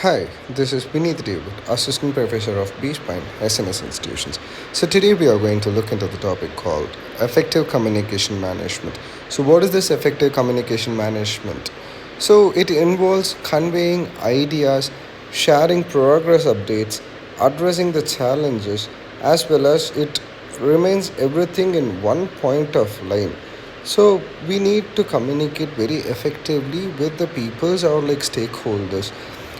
Hi, this is Vineet David, Assistant Professor of B Spine, SNS Institutions. So today we are going to look into the topic called effective communication management. So what is this effective communication management? So it involves conveying ideas, sharing progress updates, addressing the challenges, as well as it remains everything in one point of line. So we need to communicate very effectively with the peoples or like stakeholders.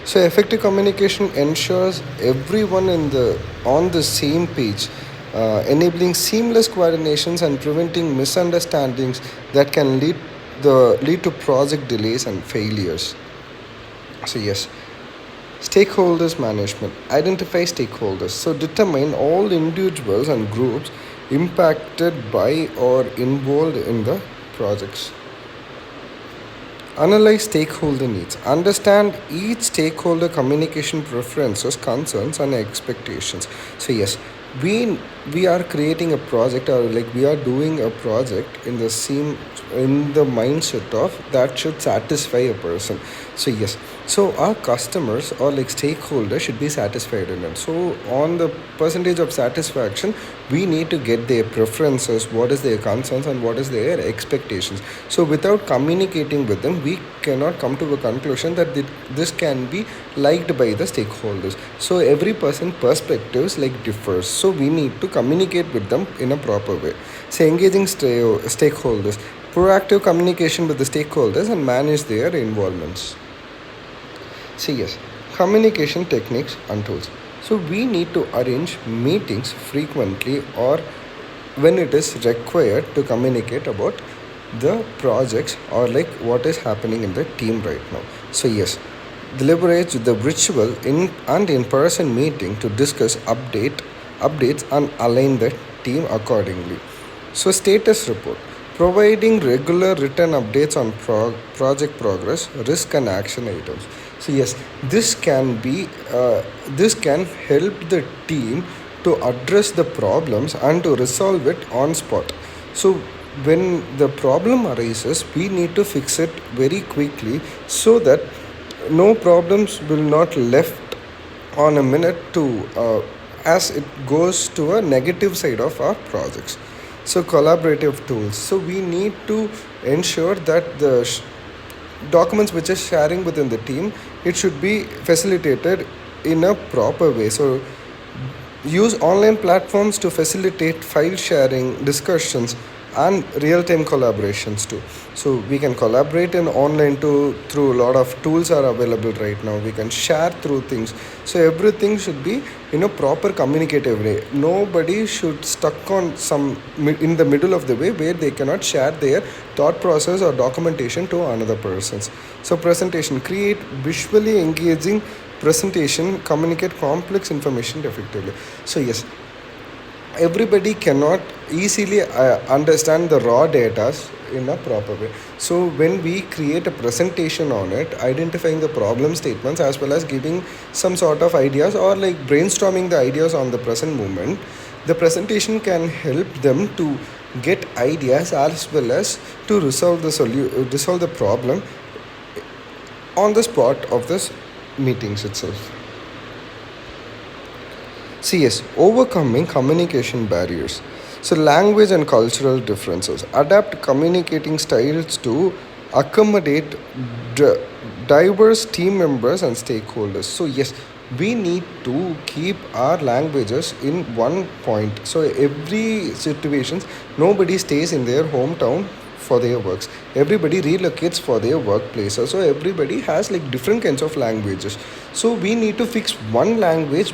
So effective communication ensures everyone on the same page, enabling seamless coordinations and preventing misunderstandings that can lead to project delays and failures. So yes, stakeholders management. Identify stakeholders. So determine all individuals and groups impacted by or involved in the projects. Analyze stakeholder needs. Understand each stakeholder communication preferences, concerns, and expectations. So yes, we are creating a project or like we are doing a project in the mindset of that should satisfy a person. So yes, so our customers or like stakeholders should be satisfied in it. So on the percentage of satisfaction, we need to get their preferences, what is their concerns, and what is their expectations. So without communicating with them, we cannot come to a conclusion that this can be liked by the stakeholders. So every person perspectives like differs, so we need to communicate with them in a proper way. So engaging stakeholders, proactive communication with the stakeholders and manage their involvements. So yes, communication techniques and tools. So we need to arrange meetings frequently or when it is required to communicate about the projects or like what is happening in the team right now. So yes, leverage the virtual and in-person meeting to discuss updates and align the team accordingly. So status report, providing regular written updates on project progress, risk and action items. So yes, this can help the team to address the problems and to resolve it on spot. So when the problem arises, we need to fix it very quickly so that no problems will not left on a minute to as it goes to a negative side of our projects. So collaborative tools, so we need to ensure that the documents which is sharing within the team, it should be facilitated in a proper way. So use online platforms to facilitate file sharing, discussions, and real-time collaborations too. So we can collaborate in online too through a lot of tools are available right now. We can share through things. So everything should be in a proper communicative way. Nobody should stuck on some in the middle of the way where they cannot share their thought process or documentation to another person's. So presentation, create visually engaging presentation, communicate complex information effectively. So yes, everybody cannot easily understand the raw data in a proper way. So when we create a presentation on it, identifying the problem statements as well as giving some sort of ideas or like brainstorming the ideas on the present moment, the presentation can help them to get ideas as well as to resolve the problem on the spot of this meetings itself. So yes, overcoming communication barriers. So language and cultural differences. Adapt communicating styles to accommodate d- diverse team members and stakeholders. So yes, we need to keep our languages in one point. So every situations, nobody stays in their hometown for their works. Everybody relocates for their workplaces. So everybody has like different kinds of languages. So we need to fix one language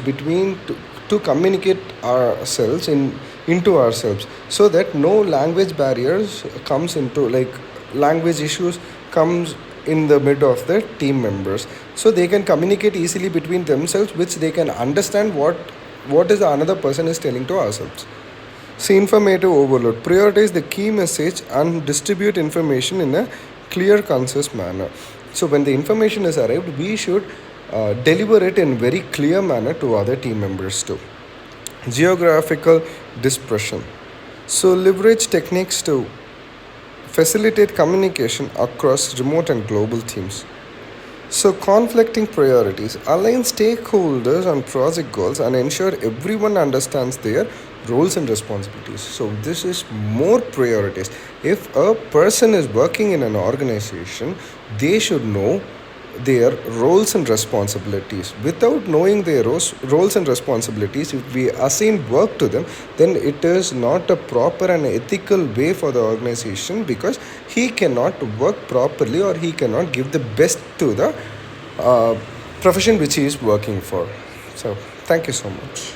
to communicate ourselves into ourselves, so that no language barriers comes into like language issues comes in the mid of the team members, so they can communicate easily between themselves, which they can understand what is the another person is telling to ourselves. See, informative overload. Prioritize the key message and distribute information in a clear, concise manner. So when the information is arrived, we should deliver it in very clear manner to other team members too. Geographical dispersion. So leverage techniques to facilitate communication across remote and global teams. So, conflicting priorities align stakeholders on project goals and ensure everyone understands their roles and responsibilities. So, this is more priorities. If a person is working in an organization, they should know their roles and responsibilities. Without knowing their roles and responsibilities, if we assign work to them, then it is not a proper and ethical way for the organization, because he cannot work properly or he cannot give the best to the profession which he is working for. So thank you so much.